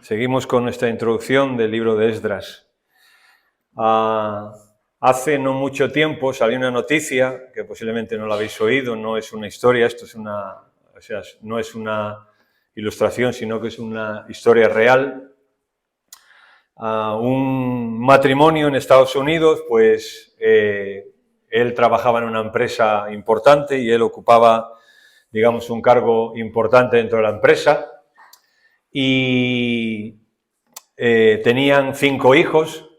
Seguimos con nuestra introducción del libro de Esdras. Hace no mucho tiempo salió una noticia, que posiblemente no la habéis oído, no es una historia, no es una ilustración, sino que es una historia real. Un matrimonio en Estados Unidos, pues él trabajaba en una empresa importante y él ocupaba, digamos, un cargo importante dentro de la empresa. Y tenían 5 hijos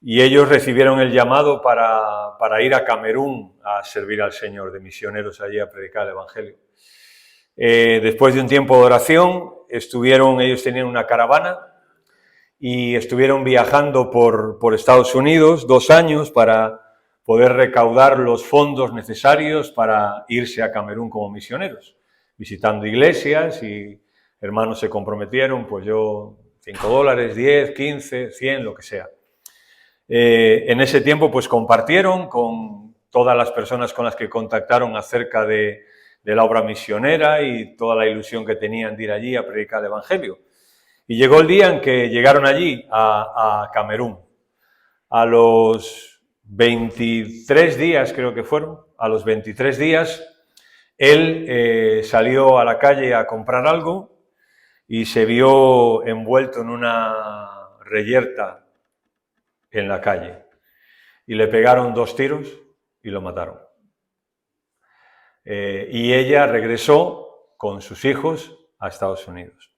y ellos recibieron el llamado para ir a Camerún a servir al Señor, de misioneros allí a predicar el Evangelio. Después de un tiempo de oración, ellos tenían una caravana y estuvieron viajando por Estados Unidos 2 años para poder recaudar los fondos necesarios para irse a Camerún como misioneros, visitando iglesias y hermanos se comprometieron, pues yo, $5, 10, 15, 100, lo que sea. En ese tiempo, pues compartieron con todas las personas con las que contactaron acerca de la obra misionera y toda la ilusión que tenían de ir allí a predicar el Evangelio. Y llegó el día en que llegaron allí, a Camerún. A los 23 días, creo que fueron, a los 23 días, él salió a la calle a comprar algo y se vio envuelto en una reyerta en la calle. Y le pegaron 2 tiros y lo mataron. Y ella regresó con sus hijos a Estados Unidos.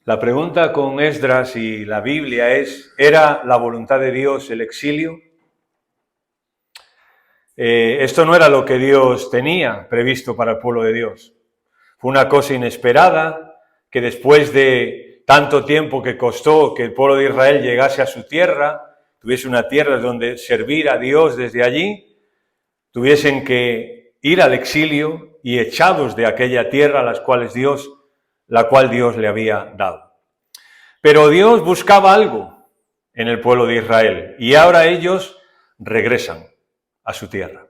La pregunta con Esdras y la Biblia es, ¿era la voluntad de Dios el exilio? Esto no era lo que Dios tenía previsto para el pueblo de Dios. Fue una cosa inesperada, que después de tanto tiempo que costó que el pueblo de Israel llegase a su tierra, tuviese una tierra donde servir a Dios desde allí, tuviesen que ir al exilio y echados de aquella tierra a la cual Dios le había dado. Pero Dios buscaba algo en el pueblo de Israel y ahora ellos regresan a su tierra.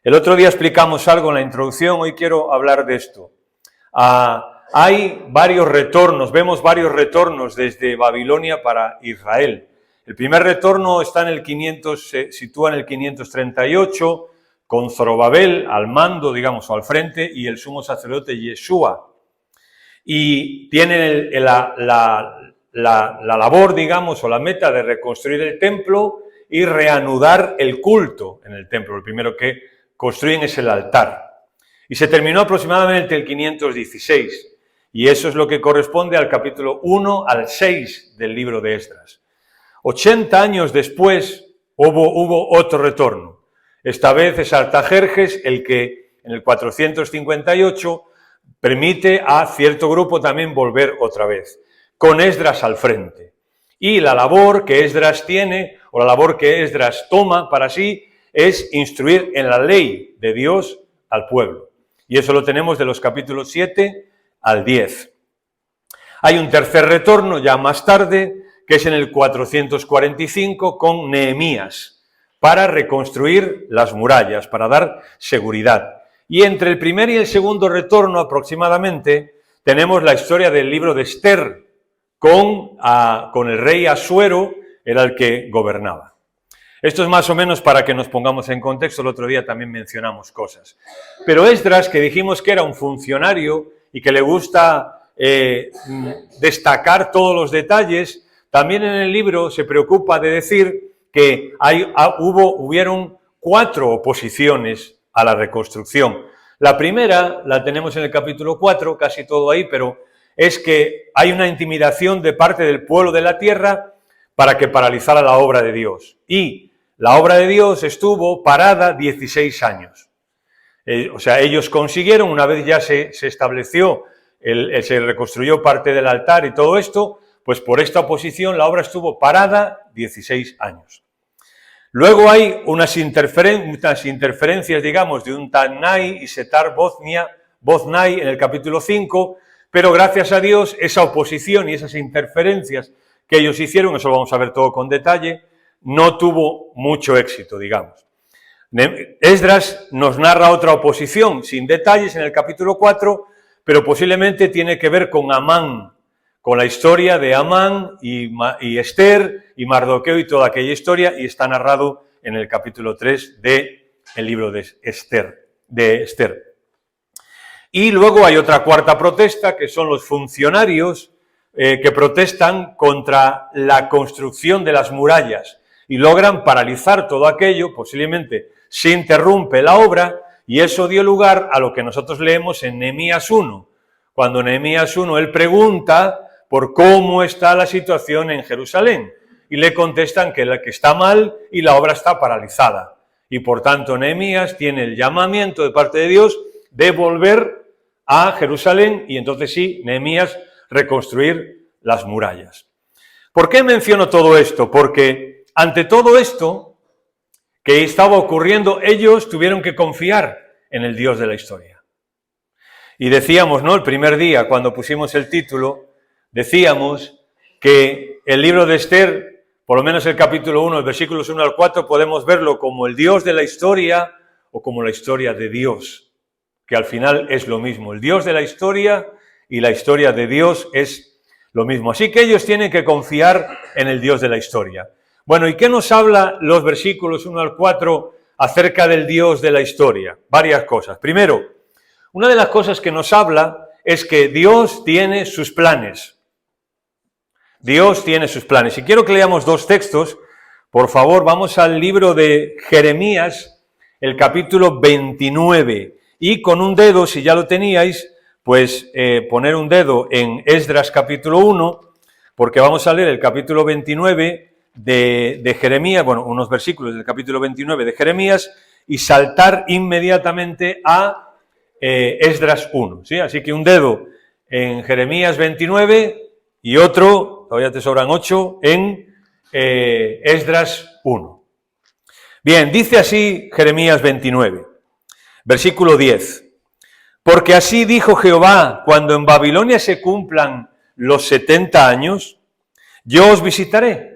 El otro día explicamos algo en la introducción, hoy quiero hablar de esto. Hay varios retornos, vemos varios retornos desde Babilonia para Israel. El primer retorno se sitúa en el 538, con Zorobabel al mando, digamos, o al frente, y el sumo sacerdote Yeshua. Y tienen la labor, digamos, o la meta de reconstruir el templo y reanudar el culto en el templo. El primero que construyen es el altar. Y se terminó aproximadamente el 516. Y eso es lo que corresponde al capítulo 1 al 6 del libro de Esdras. 80 años después hubo otro retorno. Esta vez es Artajerjes el que en el 458 permite a cierto grupo también volver otra vez, con Esdras al frente. Y la labor que Esdras tiene, o la labor que Esdras toma para sí, es instruir en la ley de Dios al pueblo. Y eso lo tenemos de los capítulos 7 al 10. Hay un tercer retorno ya más tarde, que es en el 445 con Nehemías, para reconstruir las murallas, para dar seguridad. Y entre el primer y el segundo retorno aproximadamente tenemos la historia del libro de Esther con el rey Asuero, era el que gobernaba. Esto es más o menos para que nos pongamos en contexto, el otro día también mencionamos cosas. Pero Esdras, que dijimos que era un funcionario y que le gusta destacar todos los detalles, también en el libro se preocupa de decir que hubieron 4 oposiciones a la reconstrucción. La primera la tenemos en el capítulo 4, casi todo ahí, pero es que hay una intimidación de parte del pueblo de la tierra para que paralizara la obra de Dios. Y la obra de Dios estuvo parada 16 años. O sea, ellos consiguieron, una vez ya se estableció, se reconstruyó parte del altar y todo esto, pues por esta oposición la obra estuvo parada 16 años. Luego hay unas interferencias, digamos, de un Tannai y Setar Boznai en el capítulo 5, pero gracias a Dios esa oposición y esas interferencias que ellos hicieron, eso lo vamos a ver todo con detalle, no tuvo mucho éxito, digamos. Esdras nos narra otra oposición, sin detalles, en el capítulo 4, pero posiblemente tiene que ver con Amán, con la historia de Amán y Esther y Mardoqueo y toda aquella historia, y está narrado en el capítulo 3 del libro de Esther. Y luego hay otra cuarta protesta, que son los funcionarios que protestan contra la construcción de las murallas y logran paralizar todo aquello, posiblemente se interrumpe la obra, y eso dio lugar a lo que nosotros leemos en Nehemías 1. Cuando Nehemías 1, él pregunta por cómo está la situación en Jerusalén, y le contestan que está mal y la obra está paralizada. Y por tanto Nehemías tiene el llamamiento de parte de Dios de volver a Jerusalén, y entonces sí, Nehemías reconstruir las murallas. ¿Por qué menciono todo esto? Porque ante todo esto que estaba ocurriendo, ellos tuvieron que confiar en el Dios de la historia. Y decíamos, ¿no?, el primer día, cuando pusimos el título, decíamos que el libro de Esther, por lo menos el capítulo 1, el versículos 1 al 4, podemos verlo como el Dios de la historia o como la historia de Dios, que al final es lo mismo. El Dios de la historia y la historia de Dios es lo mismo. Así que ellos tienen que confiar en el Dios de la historia. Bueno, ¿y qué nos habla los versículos 1 al 4 acerca del Dios de la historia? Varias cosas. Primero, una de las cosas que nos habla es que Dios tiene sus planes. Dios tiene sus planes. Y quiero que leamos dos textos. Por favor, vamos al libro de Jeremías, el capítulo 29. Y con un dedo, si ya lo teníais, pues poner un dedo en Esdras capítulo 1, porque vamos a leer el capítulo 29 de Jeremías, bueno, unos versículos del capítulo 29 de Jeremías, y saltar inmediatamente a Esdras 1, ¿sí? Así que un dedo en Jeremías 29 y otro, todavía te sobran 8, en Esdras 1. Bien, dice así Jeremías 29, versículo 10. Porque así dijo Jehová, cuando en Babilonia se cumplan los 70 años, yo os visitaré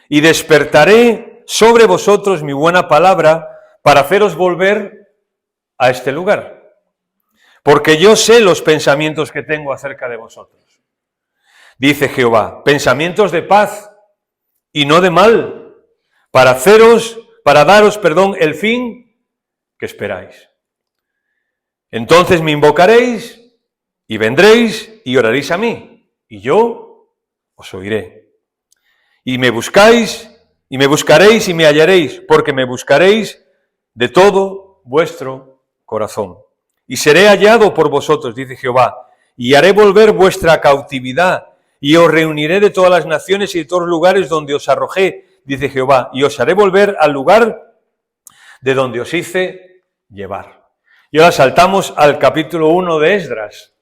y despertaré sobre vosotros mi buena palabra para haceros volver a este lugar. Porque yo sé los pensamientos que tengo acerca de vosotros. Dice Jehová, pensamientos de paz y no de mal, para daros, el fin que esperáis. Entonces me invocaréis y vendréis y oraréis a mí, y yo os oiré. Y me buscáis, y me buscaréis y me hallaréis, porque me buscaréis de todo vuestro corazón. Y seré hallado por vosotros, dice Jehová, y haré volver vuestra cautividad, y os reuniré de todas las naciones y de todos los lugares donde os arrojé, dice Jehová, y os haré volver al lugar de donde os hice llevar. Y ahora saltamos al capítulo 1 de Esdras,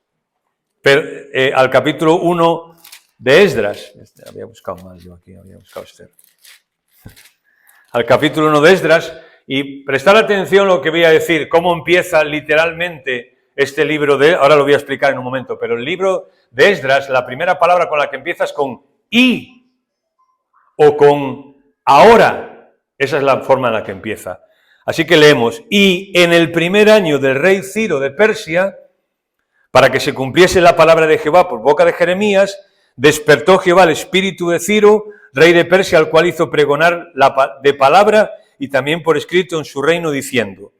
al capítulo 1 de Esdras, había buscado mal yo aquí, había buscado Esther. Al capítulo 1 de Esdras, y prestar atención a lo que voy a decir, cómo empieza literalmente este libro ahora lo voy a explicar en un momento, pero el libro de Esdras, la primera palabra con la que empieza es con y, o con ahora, esa es la forma en la que empieza. Así que leemos, y en el primer año del rey Ciro de Persia, para que se cumpliese la palabra de Jehová por boca de Jeremías, despertó Jehová el espíritu de Ciro, rey de Persia, al cual hizo pregonar de palabra y también por escrito en su reino, diciendo,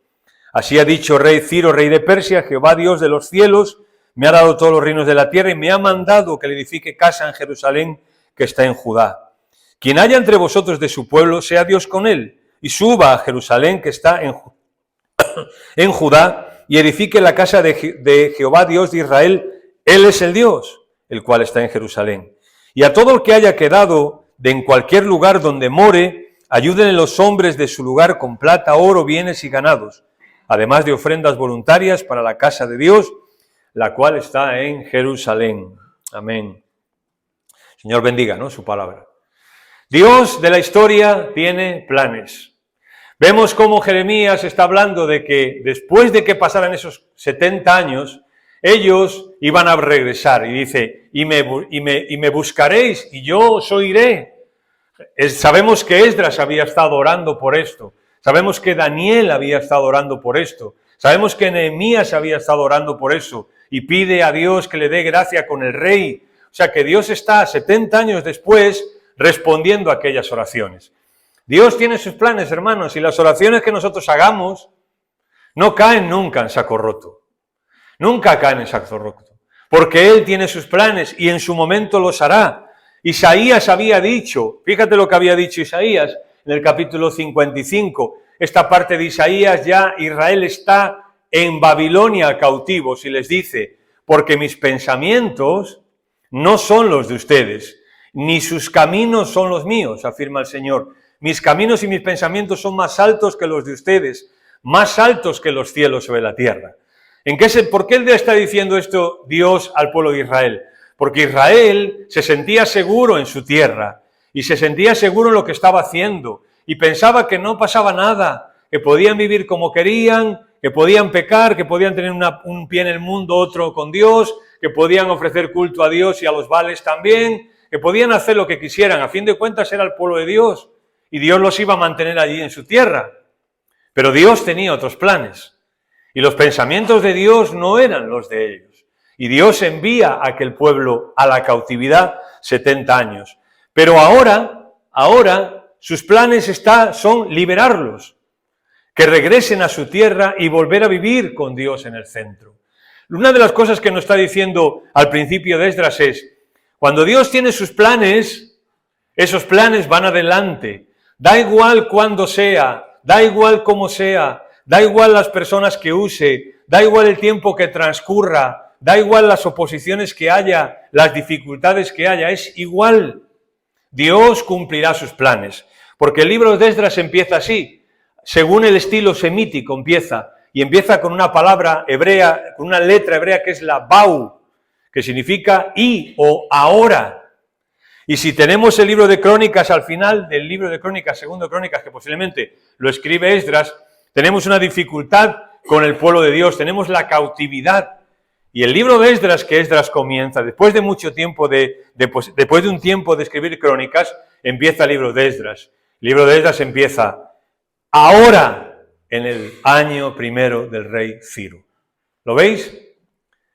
así ha dicho rey Ciro, rey de Persia, Jehová Dios de los cielos, me ha dado todos los reinos de la tierra y me ha mandado que le edifique casa en Jerusalén, que está en Judá. Quien haya entre vosotros de su pueblo, sea Dios con él, y suba a Jerusalén, que está en Judá, y edifique la casa de Jehová Dios de Israel. Él es el Dios, el cual está en Jerusalén. Y a todo el que haya quedado de en cualquier lugar donde more, ayúdenle los hombres de su lugar con plata, oro, bienes y ganados, además de ofrendas voluntarias para la casa de Dios, la cual está en Jerusalén. Amén. Señor bendiga, ¿no?, su palabra. Dios de la historia tiene planes. Vemos cómo Jeremías está hablando de que después de que pasaran esos 70 años, ellos iban a regresar, y dice, y me buscaréis, y yo os oiré. Sabemos que Esdras había estado orando por esto. Sabemos que Daniel había estado orando por esto. Sabemos que Nehemías había estado orando por eso y pide a Dios que le dé gracia con el rey. O sea que Dios está 70 años después respondiendo a aquellas oraciones. Dios tiene sus planes, hermanos, y las oraciones que nosotros hagamos no caen nunca en saco roto. Nunca caen en saco roto. Porque Él tiene sus planes y en su momento los hará. Isaías había dicho, fíjate lo que había dicho Isaías en el capítulo 55, esta parte de Isaías ya Israel está en Babilonia cautivos y les dice, porque mis pensamientos no son los de ustedes, ni sus caminos son los míos, afirma el Señor. Mis caminos y mis pensamientos son más altos que los de ustedes, más altos que los cielos sobre la tierra. ¿Por qué le está diciendo esto Dios al pueblo de Israel? Porque Israel se sentía seguro en su tierra y se sentía seguro en lo que estaba haciendo y pensaba que no pasaba nada, que podían vivir como querían, que podían pecar, que podían tener un pie en el mundo, otro con Dios, que podían ofrecer culto a Dios y a los vales también, que podían hacer lo que quisieran. A fin de cuentas era el pueblo de Dios y Dios los iba a mantener allí en su tierra. Pero Dios tenía otros planes y los pensamientos de Dios no eran los de ellos. Y Dios envía a aquel pueblo a la cautividad 70 años. Pero ahora sus planes son liberarlos, que regresen a su tierra y volver a vivir con Dios en el centro. Una de las cosas que nos está diciendo al principio de Esdras es, cuando Dios tiene sus planes, esos planes van adelante. Da igual cuándo sea, da igual cómo sea, da igual las personas que use, da igual el tiempo que transcurra, da igual las oposiciones que haya, las dificultades que haya, es igual. Dios cumplirá sus planes. Porque el libro de Esdras empieza así, según el estilo semítico empieza con una palabra hebrea, con una letra hebrea que es la bau, que significa y o ahora. Y si tenemos el libro de Crónicas al final del libro de Crónicas, segundo Crónicas, que posiblemente lo escribe Esdras, tenemos una dificultad con el pueblo de Dios, tenemos la cautividad. Y el libro de Esdras, que Esdras comienza, después de mucho tiempo, después de un tiempo de escribir Crónicas, empieza el libro de Esdras. El libro de Esdras empieza ahora, en el año primero del rey Ciro. ¿Lo veis? Es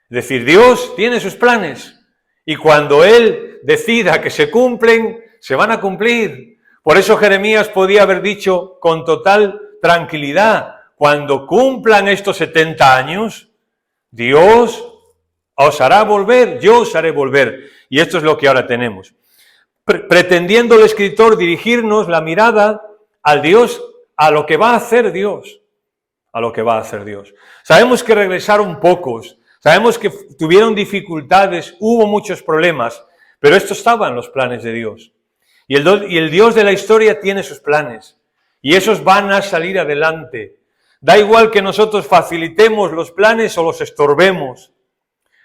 decir, Dios tiene sus planes y cuando Él decida que se cumplen, se van a cumplir. Por eso Jeremías podía haber dicho con total tranquilidad, cuando cumplan estos 70 años, Dios os hará volver, yo os haré volver. Y esto es lo que ahora tenemos. Pretendiendo el escritor dirigirnos la mirada al Dios, a lo que va a hacer Dios. A lo que va a hacer Dios. Sabemos que regresaron pocos, sabemos que tuvieron dificultades, hubo muchos problemas, pero esto estaba en los planes de Dios. Y el Dios de la historia tiene sus planes, y esos van a salir adelante. Da igual que nosotros facilitemos los planes o los estorbemos,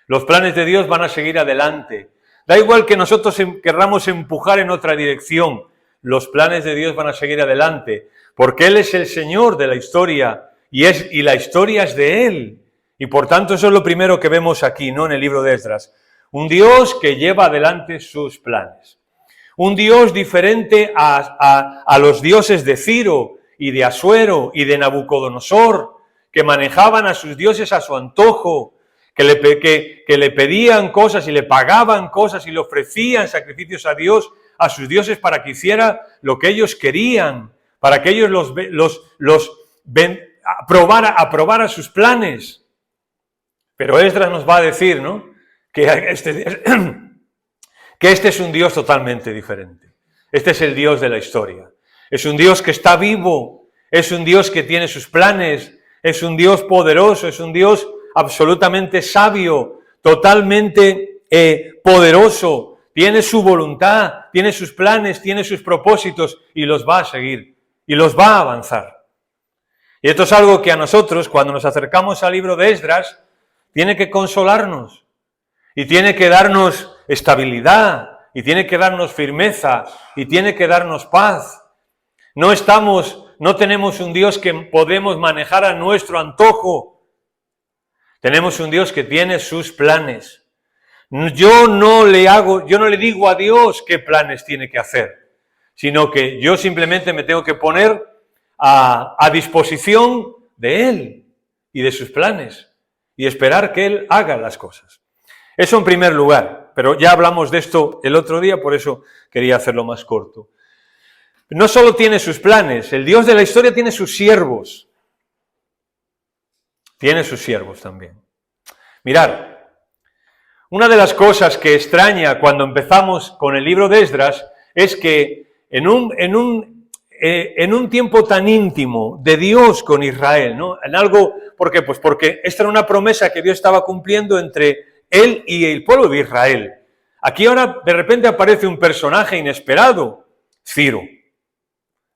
los planes de Dios van a seguir adelante. Da igual que nosotros querramos empujar en otra dirección, los planes de Dios van a seguir adelante, porque Él es el Señor de la historia, y la historia es de Él. Y por tanto eso es lo primero que vemos aquí, ¿no? En el libro de Esdras. Un Dios que lleva adelante sus planes. Un Dios diferente a los dioses de Ciro y de Asuero y de Nabucodonosor, que manejaban a sus dioses a su antojo, que le pedían cosas y le pagaban cosas y le ofrecían sacrificios a Dios, a sus dioses, para que hiciera lo que ellos querían, para que ellos aprobara sus planes. Pero Esdras nos va a decir, ¿no?, que este es un Dios totalmente diferente. Este es el Dios de la historia. Es un Dios que está vivo, es un Dios que tiene sus planes, es un Dios poderoso, es un Dios absolutamente sabio, totalmente poderoso, tiene su voluntad, tiene sus planes, tiene sus propósitos y los va a seguir y los va a avanzar. Y esto es algo que a nosotros, cuando nos acercamos al libro de Esdras, tiene que consolarnos y tiene que darnos estabilidad y tiene que darnos firmeza y tiene que darnos paz. No tenemos un Dios que podemos manejar a nuestro antojo. Tenemos un Dios que tiene sus planes. Yo no le digo a Dios qué planes tiene que hacer, sino que yo simplemente me tengo que poner a disposición de Él y de sus planes y esperar que Él haga las cosas. Eso en primer lugar, pero ya hablamos de esto el otro día, por eso quería hacerlo más corto. No solo tiene sus planes, el Dios de la historia tiene sus siervos. Tiene sus siervos también. Mirad, una de las cosas que extraña cuando empezamos con el libro de Esdras es que en un tiempo tan íntimo de Dios con Israel, ¿no? En algo, ¿por qué? Pues porque esta era una promesa que Dios estaba cumpliendo entre Él y el pueblo de Israel. Aquí ahora de repente aparece un personaje inesperado, Ciro.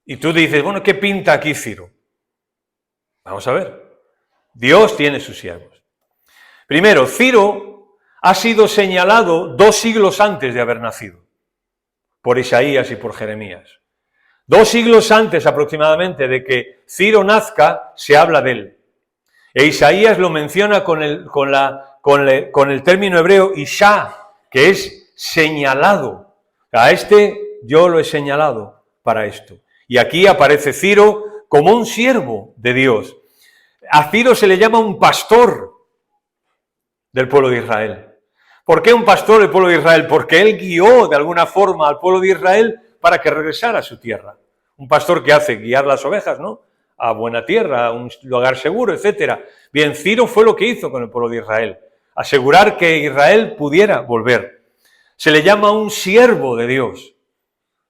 Y tú dices, bueno, ¿qué pinta aquí Ciro? Vamos a ver. Dios tiene sus siervos. Primero, Ciro ha sido señalado 2 siglos antes de haber nacido, por Isaías y por Jeremías. 2 siglos antes aproximadamente de que Ciro nazca, se habla de él. E Isaías lo menciona con el término hebreo Isha, que es señalado. A este yo lo he señalado para esto. Y aquí aparece Ciro como un siervo de Dios. A Ciro se le llama un pastor del pueblo de Israel. ¿Por qué un pastor del pueblo de Israel? Porque él guió de alguna forma al pueblo de Israel para que regresara a su tierra. Un pastor que hace guiar las ovejas, ¿no? A buena tierra, a un lugar seguro, etc. Bien, Ciro fue lo que hizo con el pueblo de Israel. Asegurar que Israel pudiera volver. Se le llama un siervo de Dios.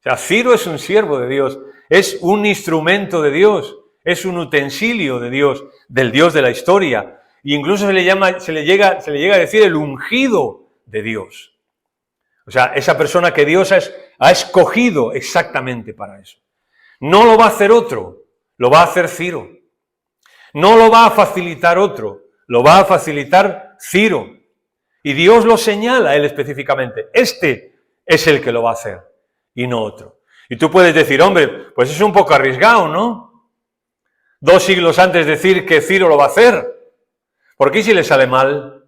O sea, Ciro es un siervo de Dios. Es un instrumento de Dios. Es un utensilio de Dios, del Dios de la historia. E incluso se le llega a decir el ungido de Dios. O sea, esa persona que Dios ha escogido exactamente para eso. No lo va a hacer otro, lo va a hacer Ciro. No lo va a facilitar otro, lo va a facilitar Ciro. Y Dios lo señala a él específicamente. Este es el que lo va a hacer y no otro. Y tú puedes decir, hombre, pues es un poco arriesgado, ¿no? 2 siglos antes decir que Ciro lo va a hacer. ¿Por qué si le sale mal?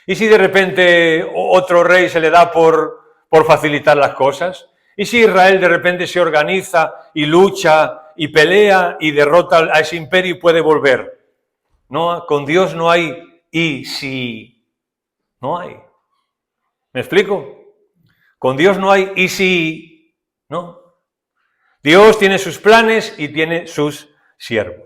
¿Y si de repente otro rey se le da por facilitar las cosas? ¿Y si Israel de repente se organiza y lucha y pelea y derrota a ese imperio y puede volver? No, con Dios no hay y si. No hay. ¿Me explico? Con Dios no hay y si. No. Dios tiene sus planes y tiene sus siervos.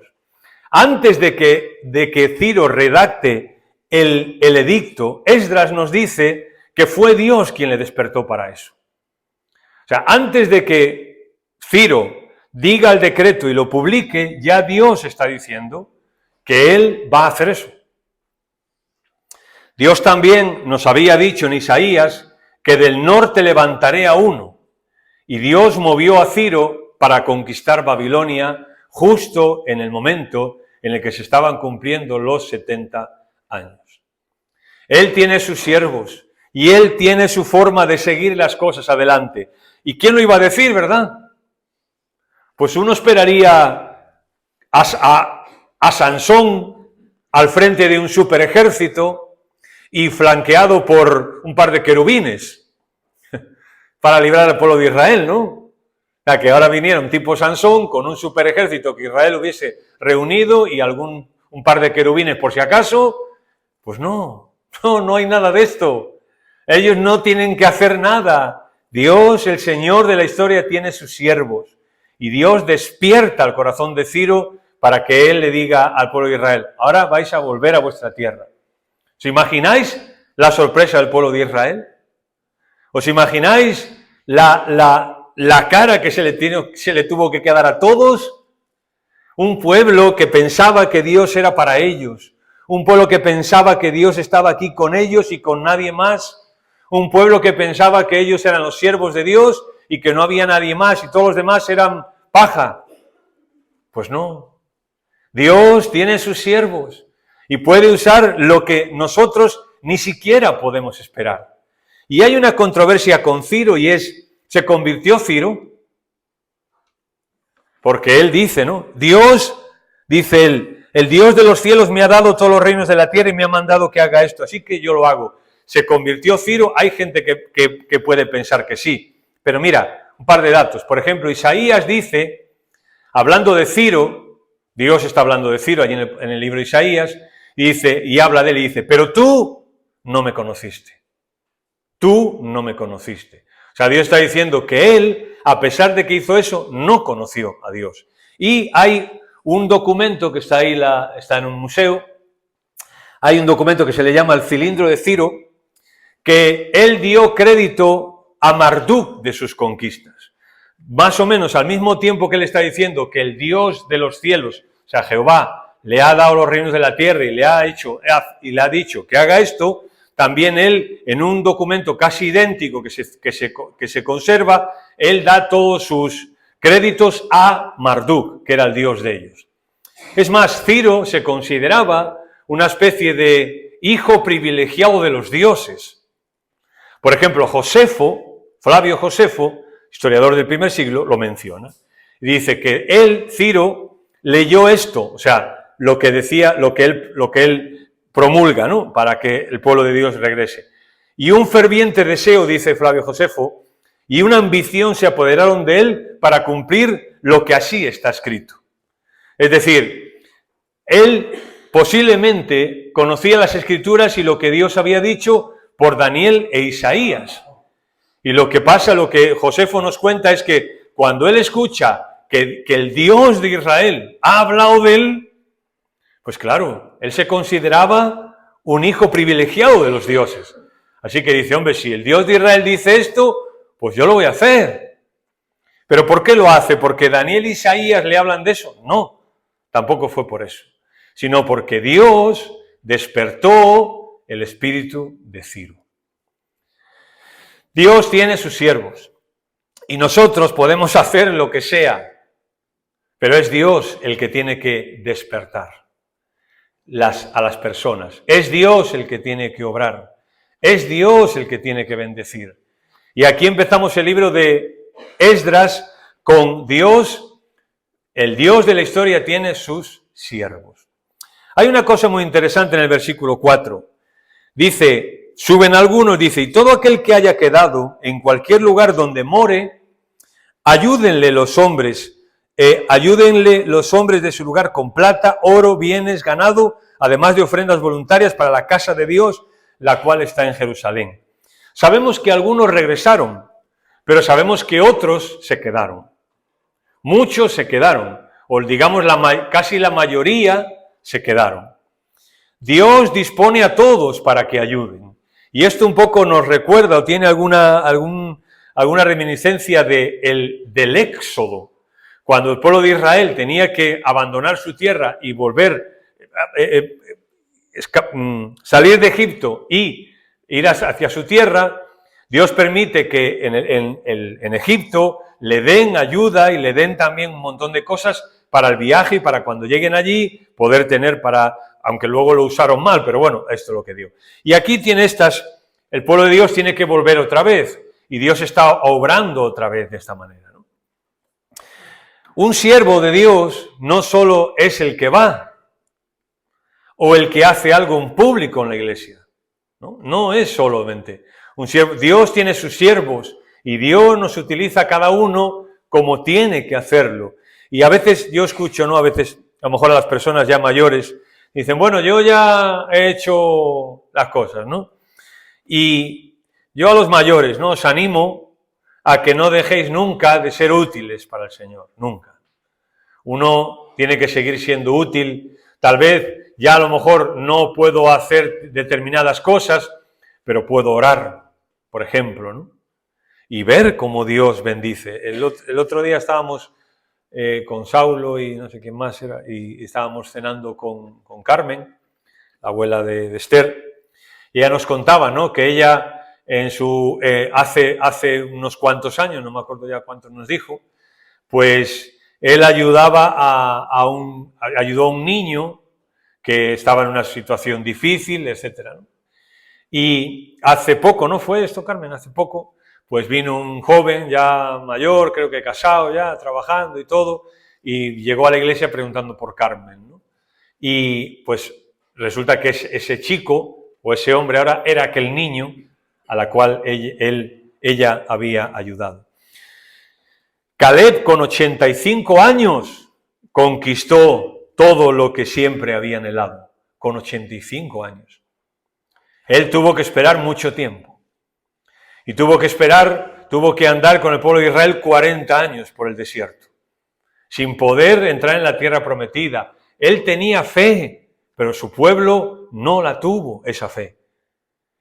Antes de que Ciro redacte el edicto, Esdras nos dice que fue Dios quien le despertó para eso. O sea, antes de que Ciro diga el decreto y lo publique, ya Dios está diciendo que Él va a hacer eso. Dios también nos había dicho en Isaías que del norte levantaré a uno, y Dios movió a Ciro para conquistar Babilonia justo en el momento en el que se estaban cumpliendo los 70 años. Él tiene sus siervos y Él tiene su forma de seguir las cosas adelante. ¿Y quién lo iba a decir, verdad? Pues uno esperaría a Sansón al frente de un super ejército y flanqueado por un par de querubines para librar al pueblo de Israel, ¿no? O sea, que ahora viniera un tipo Sansón con un super ejército que Israel hubiese reunido y un par de querubines por si acaso. Pues no hay nada de esto. Ellos no tienen que hacer nada. Dios, el Señor de la historia, tiene sus siervos. Y Dios despierta el corazón de Ciro para que él le diga al pueblo de Israel, ahora vais a volver a vuestra tierra. ¿Os imagináis la sorpresa del pueblo de Israel? ¿Os imagináis la cara que se le tuvo que quedar a todos? Un pueblo que pensaba que Dios era para ellos. Un pueblo que pensaba que Dios estaba aquí con ellos y con nadie más. Un pueblo que pensaba que ellos eran los siervos de Dios y que no había nadie más y todos los demás eran paja. Pues no. Dios tiene sus siervos y puede usar lo que nosotros ni siquiera podemos esperar. Y hay una controversia con Ciro y es, ¿se convirtió Ciro? Porque él dice, ¿no? Dios, dice él, el Dios de los cielos me ha dado todos los reinos de la tierra y me ha mandado que haga esto, así que yo lo hago. ¿Se convirtió Ciro? Hay gente que puede pensar que sí. Pero mira, un par de datos. Por ejemplo, Isaías dice, hablando de Ciro, Dios está hablando de Ciro allí en el libro de Isaías, y dice, y habla de él y dice, pero tú no me conociste. Tú no me conociste. O sea, Dios está diciendo que él, a pesar de que hizo eso, no conoció a Dios. Y hay un documento que está ahí, está en un museo, hay un documento que se le llama el cilindro de Ciro, que él dio crédito a Marduk de sus conquistas. Más o menos al mismo tiempo que él está diciendo que el Dios de los cielos, o sea, Jehová, le ha dado los reinos de la tierra y le ha dicho que haga esto, también él, en un documento casi idéntico que se conserva, él da todos sus créditos a Marduk, que era el dios de ellos. Es más, Ciro se consideraba una especie de hijo privilegiado de los dioses. Por ejemplo, Flavio Josefo, historiador del primer siglo, lo menciona. Y dice que él, Ciro, leyó esto, o sea, lo que decía, lo que él promulga, ¿no?, para que el pueblo de Dios regrese. Y un ferviente deseo, dice Flavio Josefo, y una ambición se apoderaron de él para cumplir lo que así está escrito. Es decir, él posiblemente conocía las Escrituras y lo que Dios había dicho por Daniel e Isaías. Y lo que pasa, lo que Josefo nos cuenta es que cuando él escucha que el Dios de Israel ha hablado de él, pues claro, él se consideraba un hijo privilegiado de los dioses. Así que dice, hombre, si el Dios de Israel dice esto, pues yo lo voy a hacer. ¿Pero por qué lo hace? ¿Porque Daniel e Isaías le hablan de eso? No, tampoco fue por eso, sino porque Dios despertó el espíritu de Ciro. Dios tiene sus siervos y nosotros podemos hacer lo que sea, pero es Dios el que tiene que despertar a las personas. Es Dios el que tiene que obrar. Es Dios el que tiene que bendecir. Y aquí empezamos el libro de Esdras con Dios. El Dios de la historia tiene sus siervos. Hay una cosa muy interesante en el versículo 4. Dice, suben algunos, dice, y todo aquel que haya quedado en cualquier lugar donde more, ayúdenle los hombres de su lugar con plata, oro, bienes, ganado, además de ofrendas voluntarias para la casa de Dios, la cual está en Jerusalén. Sabemos que algunos regresaron, pero sabemos que otros se quedaron. Muchos se quedaron, o digamos casi la mayoría se quedaron. Dios dispone a todos para que ayuden. Y esto un poco nos recuerda o tiene alguna reminiscencia del Éxodo, cuando el pueblo de Israel tenía que abandonar su tierra y volver, salir de Egipto y ir hacia su tierra. Dios permite que en Egipto le den ayuda y le den también un montón de cosas para el viaje y para cuando lleguen allí poder tener aunque luego lo usaron mal, pero bueno, esto es lo que dio. Y aquí tiene el pueblo de Dios tiene que volver otra vez y Dios está obrando otra vez de esta manera, ¿no? Un siervo de Dios no solo es el que va o el que hace algo en público en la iglesia, no es solamente un siervo. Dios tiene sus siervos y Dios nos utiliza a cada uno como tiene que hacerlo. Y a veces yo escucho, a veces a lo mejor a las personas ya mayores dicen, bueno, yo ya he hecho las cosas, ¿no? Y yo a los mayores, os animo a que no dejéis nunca de ser útiles para el Señor, nunca. Uno tiene que seguir siendo útil. Tal vez ya a lo mejor no puedo hacer determinadas cosas, pero puedo orar, por ejemplo, ¿no? Y ver cómo Dios bendice. El otro día estábamos con Saulo y no sé quién más era, y estábamos cenando con Carmen, la abuela de Esther, y ella nos contaba, ¿no?, que ella hace unos cuantos años, no me acuerdo ya cuántos nos dijo, pues él ayudó a un niño que estaba en una situación difícil, etcétera, ¿no? Y hace poco, ¿no fue esto, Carmen? Hace poco, pues vino un joven ya mayor, creo que casado ya, trabajando y todo, y llegó a la iglesia preguntando por Carmen, ¿no? Y pues resulta que ese chico o ese hombre ahora era aquel niño a la cual ella había ayudado. Caleb, con 85 años, conquistó todo lo que siempre había anhelado, con 85 años. Él tuvo que esperar mucho tiempo. Y tuvo que andar con el pueblo de Israel 40 años por el desierto, sin poder entrar en la tierra prometida. Él tenía fe, pero su pueblo no la tuvo, esa fe.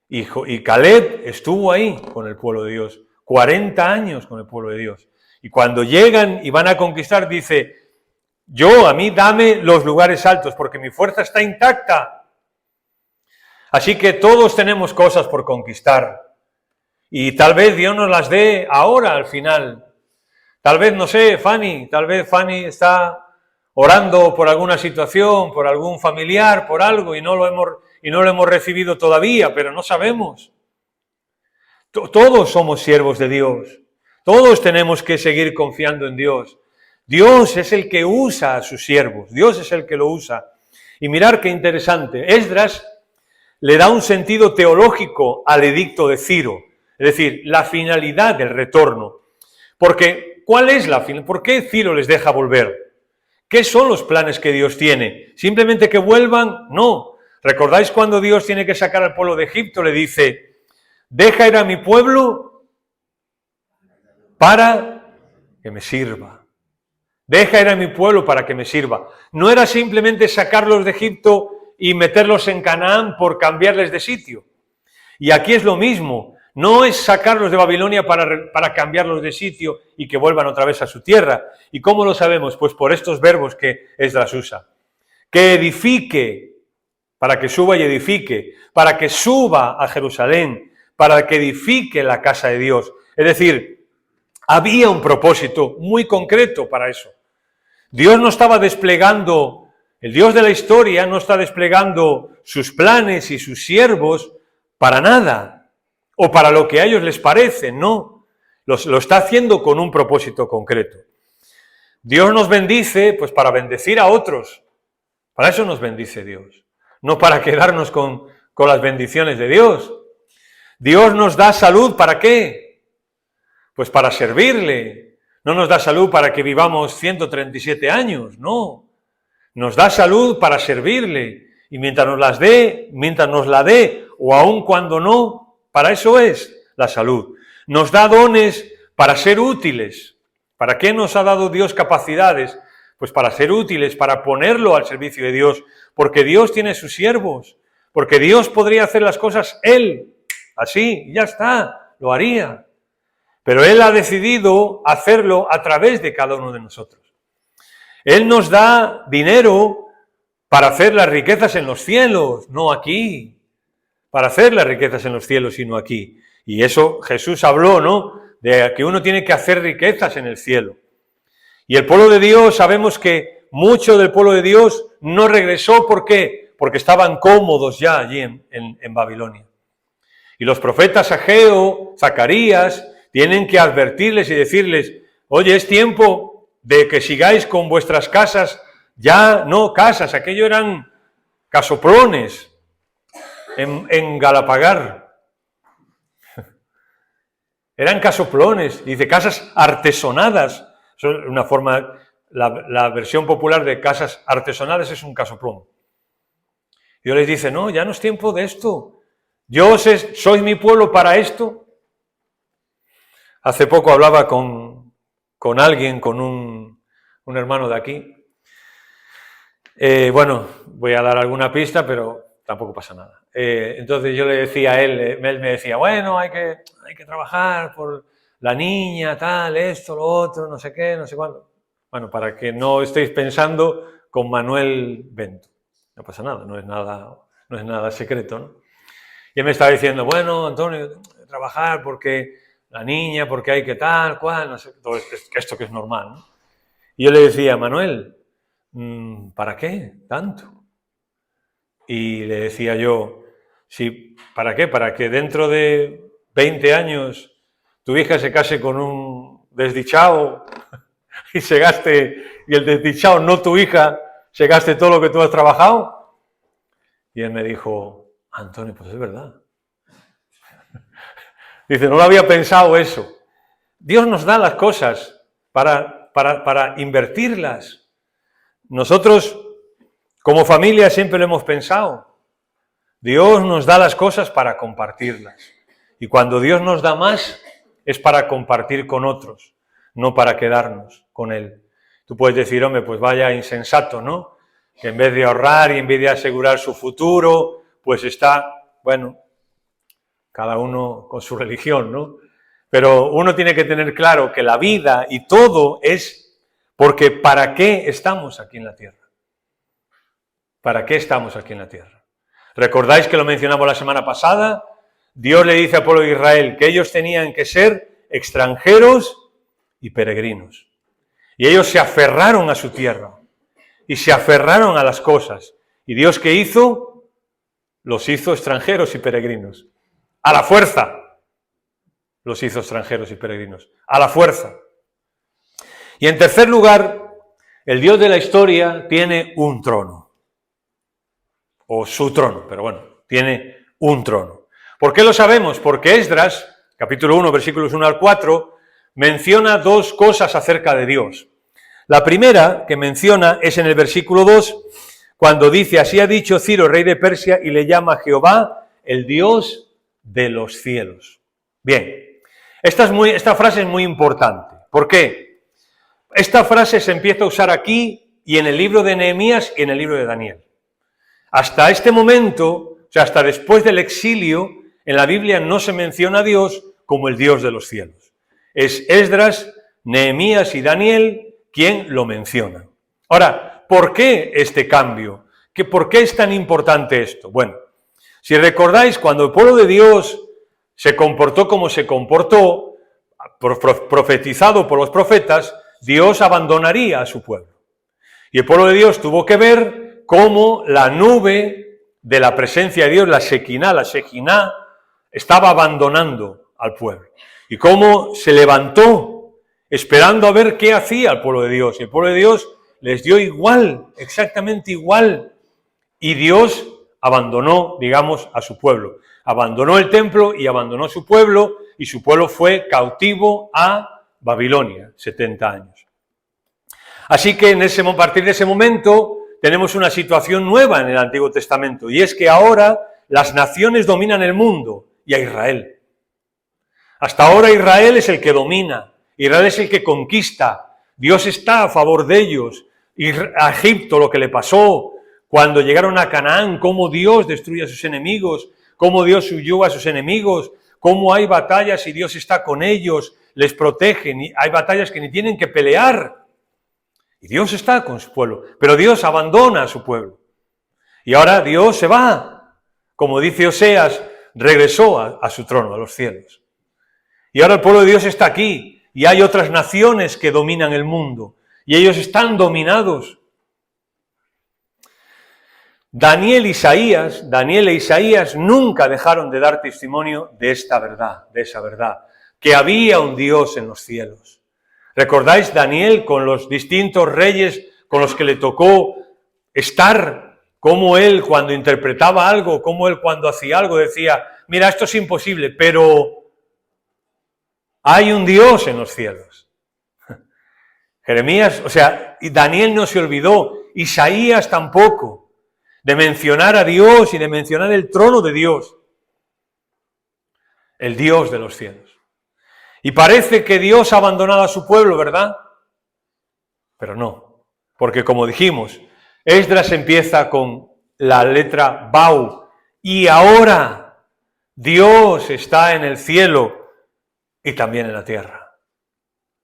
Y Caleb estuvo ahí con el pueblo de Dios, 40 años con el pueblo de Dios. Y cuando llegan y van a conquistar, dice, a mí dame los lugares altos, porque mi fuerza está intacta. Así que todos tenemos cosas por conquistar. Y tal vez Dios nos las dé ahora, al final. Tal vez, no sé, tal vez Fanny está orando por alguna situación, por algún familiar, por algo, y no lo hemos recibido todavía, pero no sabemos. Todos somos siervos de Dios. Todos tenemos que seguir confiando en Dios. Dios es el que usa a sus siervos. Dios es el que lo usa. Y mirar qué interesante. Esdras le da un sentido teológico al edicto de Ciro. Es decir, la finalidad del retorno. Porque, ¿cuál es la finalidad? ¿Por qué Ciro les deja volver? ¿Qué son los planes que Dios tiene? ¿Simplemente que vuelvan? No. ¿Recordáis cuando Dios tiene que sacar al pueblo de Egipto? Le dice, deja ir a mi pueblo para que me sirva. Deja ir a mi pueblo para que me sirva. No era simplemente sacarlos de Egipto y meterlos en Canaán por cambiarles de sitio. Y aquí es lo mismo. No es sacarlos de Babilonia para cambiarlos de sitio y que vuelvan otra vez a su tierra. ¿Y cómo lo sabemos? Pues por estos verbos que Esdras usa. Que edifique, para que suba y edifique, para que suba a Jerusalén, para que edifique la casa de Dios. Es decir, había un propósito muy concreto para eso. Dios no estaba desplegando, el Dios de la historia no está desplegando sus planes y sus siervos para nada. O para lo que a ellos les parece, no. Lo está haciendo con un propósito concreto. Dios nos bendice, pues para bendecir a otros. Para eso nos bendice Dios. No para quedarnos con las bendiciones de Dios. Dios nos da salud, ¿para qué? Pues para servirle. No nos da salud para que vivamos 137 años, no. Nos da salud para servirle. Y mientras nos la dé, o aun cuando no, para eso es la salud. Nos da dones para ser útiles. ¿Para qué nos ha dado Dios capacidades? Pues para ser útiles, para ponerlo al servicio de Dios. Porque Dios tiene sus siervos. Porque Dios podría hacer las cosas Él. Así, ya está, lo haría. Pero Él ha decidido hacerlo a través de cada uno de nosotros. Él nos da dinero para hacer las riquezas en los cielos, no aquí. Para hacer las riquezas en los cielos y no aquí. Y eso Jesús habló, ¿no? De que uno tiene que hacer riquezas en el cielo. Y el pueblo de Dios, sabemos que mucho del pueblo de Dios no regresó. ¿Por qué? Porque estaban cómodos ya allí en Babilonia. Y los profetas Ageo, Zacarías, tienen que advertirles y decirles, oye, es tiempo de que sigáis con vuestras casas, ya no casas, aquello eran casoplones, en Galapagar. Eran casoplones, dice casas artesonadas. Eso es una forma, la versión popular de casas artesonadas es un casoplón. Dios les dice, no, ya no es tiempo de esto. ¿Sois mi pueblo para esto? Hace poco hablaba con alguien, con un hermano de aquí. Bueno, voy a dar alguna pista, pero tampoco pasa nada. Entonces yo le decía a él me decía, bueno, hay que trabajar por la niña, tal, esto, lo otro, no sé qué, no sé cuándo. Bueno, para que no estéis pensando con Manuel Bento. No pasa nada, no es nada secreto, ¿no? Y él me estaba diciendo, bueno, Antonio, trabajar porque la niña, porque hay que tal, cual, no sé, todo esto que es normal, ¿no? Y yo le decía, Manuel, ¿para qué tanto? Y le decía yo, sí, ¿para qué? Para que dentro de 20 años tu hija se case con un desdichado y el desdichado, no tu hija, se gaste todo lo que tú has trabajado. Y él me dijo, Antonio, pues es verdad. Dice, no lo había pensado eso. Dios nos da las cosas para invertirlas. Nosotros Como familia siempre lo hemos pensado. Dios nos da las cosas para compartirlas. Y cuando Dios nos da más, es para compartir con otros, no para quedarnos con Él. Tú puedes decir, hombre, pues vaya insensato, ¿no? Que en vez de ahorrar y en vez de asegurar su futuro, pues está, bueno, cada uno con su religión, ¿no? Pero uno tiene que tener claro que la vida y todo es porque ¿para qué estamos aquí en la tierra? ¿Para qué estamos aquí en la tierra? ¿Recordáis que lo mencionamos la semana pasada? Dios le dice al pueblo de Israel que ellos tenían que ser extranjeros y peregrinos. Y ellos se aferraron a su tierra y se aferraron a las cosas. ¿Y Dios qué hizo? Los hizo extranjeros y peregrinos. A la fuerza. Los hizo extranjeros y peregrinos. A la fuerza. Y en tercer lugar, el Dios de la historia tiene un trono. O su trono, pero bueno, tiene un trono. ¿Por qué lo sabemos? Porque Esdras, capítulo 1, versículos 1 al 4, menciona dos cosas acerca de Dios. La primera que menciona es en el versículo 2, cuando dice, así ha dicho Ciro, rey de Persia, y le llama Jehová, el Dios de los cielos. Bien, esta frase es muy importante. ¿Por qué? Esta frase se empieza a usar aquí y en el libro de Nehemías y en el libro de Daniel. Hasta este momento, o sea, hasta después del exilio, en la Biblia no se menciona a Dios como el Dios de los cielos. Es Esdras, Nehemías y Daniel quien lo menciona. Ahora, ¿por qué este cambio? ¿Por qué es tan importante esto? Bueno, si recordáis, cuando el pueblo de Dios se comportó como se comportó, profetizado por los profetas, Dios abandonaría a su pueblo. Y el pueblo de Dios tuvo que ver cómo la nube de la presencia de Dios, la Shekinah, estaba abandonando al pueblo. Y cómo se levantó esperando a ver qué hacía el pueblo de Dios. Y el pueblo de Dios les dio igual, exactamente igual. Y Dios abandonó, digamos, a su pueblo. Abandonó el templo y abandonó su pueblo, y su pueblo fue cautivo a Babilonia, 70 años. Así que a partir de ese momento tenemos una situación nueva en el Antiguo Testamento, y es que ahora las naciones dominan el mundo y a Israel. Hasta ahora Israel es el que domina, Israel es el que conquista, Dios está a favor de ellos. Y a Egipto lo que le pasó cuando llegaron a Canaán, cómo Dios destruye a sus enemigos, cómo Dios huyó a sus enemigos, cómo hay batallas y Dios está con ellos, les protege, hay batallas que ni tienen que pelear. Y Dios está con su pueblo, pero Dios abandona a su pueblo. Y ahora Dios se va, como dice Oseas, regresó a su trono, a los cielos. Y ahora el pueblo de Dios está aquí, y hay otras naciones que dominan el mundo, y ellos están dominados. Daniel e Isaías nunca dejaron de dar testimonio de esta verdad, de esa verdad, que había un Dios en los cielos. ¿Recordáis Daniel con los distintos reyes con los que le tocó estar? Cómo él cuando interpretaba algo, cómo él cuando hacía algo decía, mira, esto es imposible, pero hay un Dios en los cielos. Jeremías, Daniel no se olvidó, Isaías tampoco, de mencionar a Dios y de mencionar el trono de Dios, el Dios de los cielos. Y parece que Dios ha abandonado a su pueblo, ¿verdad? Pero no, porque como dijimos, Esdras empieza con la letra Bau, y ahora Dios está en el cielo y también en la tierra.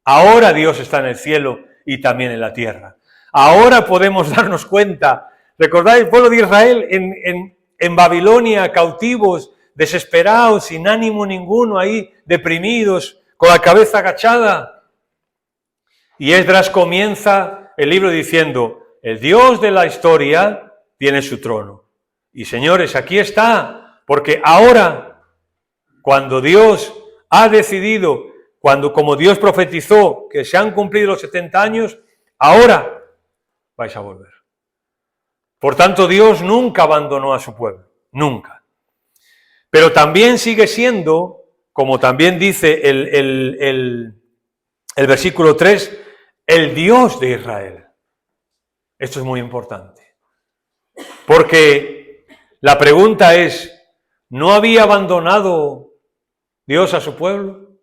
Ahora Dios está en el cielo y también en la tierra. Ahora podemos darnos cuenta. ¿Recordáis el pueblo de Israel en Babilonia, cautivos, desesperados, sin ánimo ninguno, ahí deprimidos, con la cabeza agachada? Y Esdras comienza el libro diciendo, el Dios de la historia tiene su trono. Y señores, aquí está, porque ahora, cuando Dios ha decidido, como Dios profetizó que se han cumplido los 70 años, ahora vais a volver. Por tanto, Dios nunca abandonó a su pueblo, nunca. Pero también sigue siendo, como también dice el versículo 3, el Dios de Israel. Esto es muy importante. Porque la pregunta es, ¿no había abandonado Dios a su pueblo?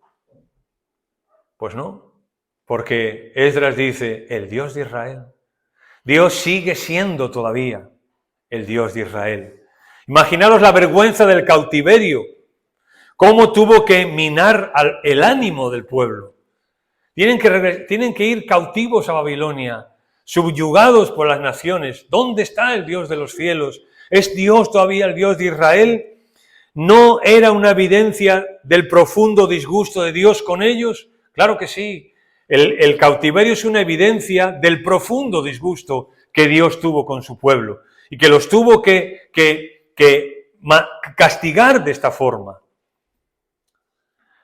Pues no, porque Esdras dice, el Dios de Israel. Dios sigue siendo todavía el Dios de Israel. Imaginaros la vergüenza del cautiverio, cómo tuvo que minar el ánimo del pueblo. Tienen que ir cautivos a Babilonia, subyugados por las naciones. ¿Dónde está el Dios de los cielos? ¿Es Dios todavía el Dios de Israel? ¿No era una evidencia del profundo disgusto de Dios con ellos? Claro que sí. El cautiverio es una evidencia del profundo disgusto que Dios tuvo con su pueblo y que los tuvo que castigar de esta forma.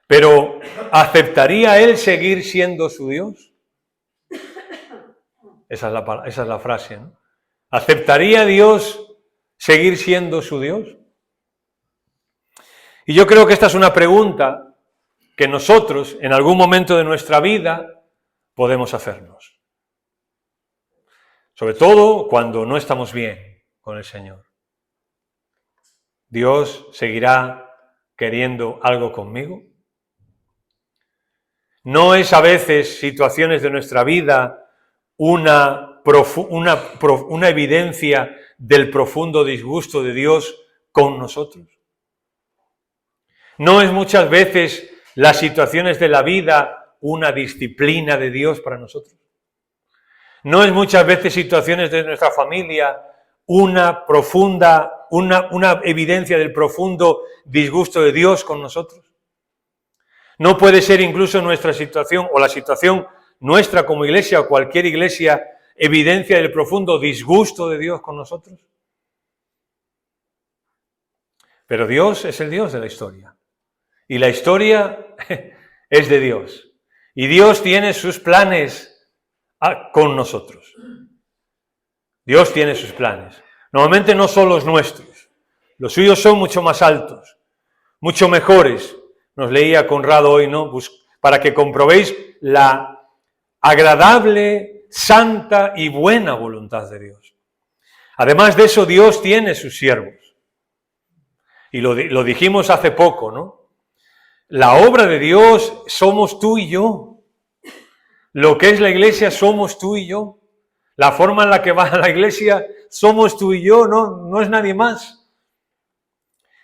Pero, ¿aceptaría él seguir siendo su Dios? Esa es la frase, ¿no? ¿Aceptaría Dios seguir siendo su Dios? Y yo creo que esta es una pregunta que nosotros, en algún momento de nuestra vida, podemos hacernos. Sobre todo cuando no estamos bien con el Señor. ¿Dios seguirá queriendo algo conmigo? ¿No es a veces situaciones de nuestra vida una evidencia del profundo disgusto de Dios con nosotros? ¿No es muchas veces las situaciones de la vida una disciplina de Dios para nosotros? ¿No es muchas veces situaciones de nuestra familia una evidencia del profundo disgusto de Dios con nosotros? ¿No puede ser incluso nuestra situación o la situación nuestra como iglesia o cualquier iglesia evidencia del profundo disgusto de Dios con nosotros? Pero Dios es el Dios de la historia. Y la historia es de Dios. Y Dios tiene sus planes con nosotros. Dios tiene sus planes. Normalmente no son los nuestros. Los suyos son mucho más altos, mucho mejores. Nos leía Conrado hoy, ¿no? Para que comprobéis la agradable, santa y buena voluntad de Dios. Además de eso, Dios tiene sus siervos. Y lo dijimos hace poco, ¿no? La obra de Dios somos tú y yo. Lo que es la iglesia somos tú y yo. La forma en la que va a la iglesia somos tú y yo, no es nadie más.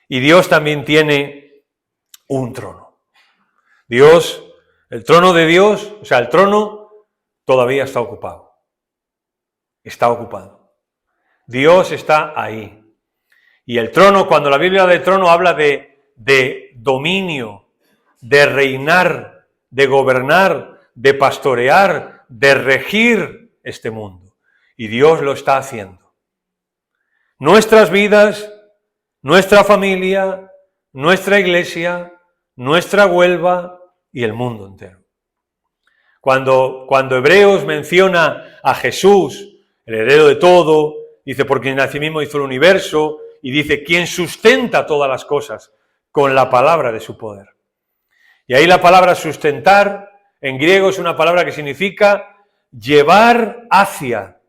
Y Dios también tiene un trono. Dios, el trono de Dios, o sea, el trono todavía está ocupado. Está ocupado. Dios está ahí. Y el trono, cuando la Biblia del trono habla de dominio, de reinar, de gobernar, de pastorear, de regir este mundo. Y Dios lo está haciendo. Nuestras vidas, nuestra familia, nuestra iglesia, nuestra Huelva y el mundo entero. Cuando Hebreos menciona a Jesús, el heredero de todo, dice, porque en sí mismo hizo el universo, y dice, quien sustenta todas las cosas con la palabra de su poder. Y ahí la palabra sustentar, en griego, es una palabra que significa llevar hacia.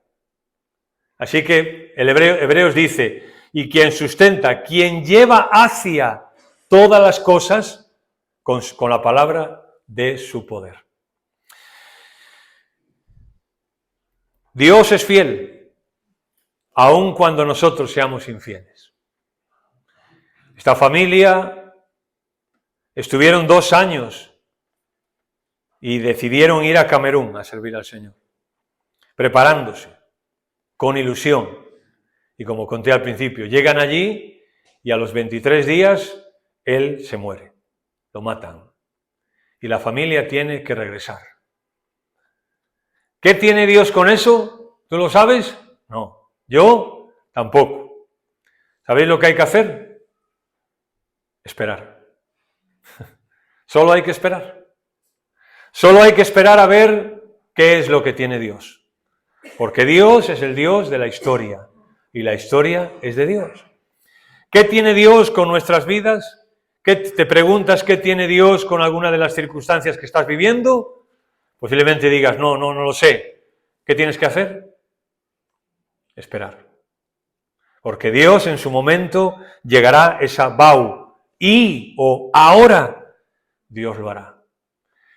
Así que el Hebreos dice, y quien sustenta, quien lleva hacia todas las cosas con la palabra de su poder. Dios es fiel, aun cuando nosotros seamos infieles. Esta familia estuvieron 2 años y decidieron ir a Camerún a servir al Señor, preparándose, con ilusión. Y como conté al principio, llegan allí y a los 23 días él se muere, lo matan. Y la familia tiene que regresar. ¿Qué tiene Dios con eso? ¿Tú lo sabes? No. Yo tampoco. ¿Sabéis lo que hay que hacer? Esperar. Solo hay que esperar. Solo hay que esperar a ver qué es lo que tiene Dios. Porque Dios es el Dios de la historia. Y la historia es de Dios. ¿Qué tiene Dios con nuestras vidas? ¿Te preguntas qué tiene Dios con alguna de las circunstancias que estás viviendo? Posiblemente digas, no lo sé. ¿Qué tienes que hacer? Esperar. Porque Dios en su momento llegará esa bau y o ahora Dios lo hará.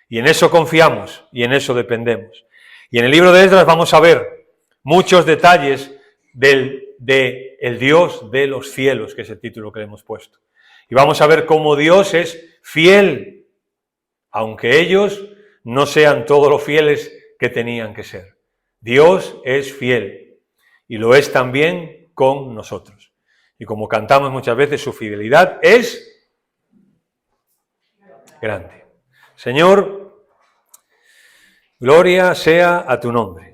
Y en eso confiamos y en eso dependemos. Y en el libro de Esdras vamos a ver muchos detalles de el Dios de los cielos, que es el título que le hemos puesto. Y vamos a ver cómo Dios es fiel, aunque ellos no sean todos los fieles que tenían que ser. Dios es fiel y lo es también con nosotros. Y como cantamos muchas veces, su fidelidad es grande. Señor, gloria sea a tu nombre.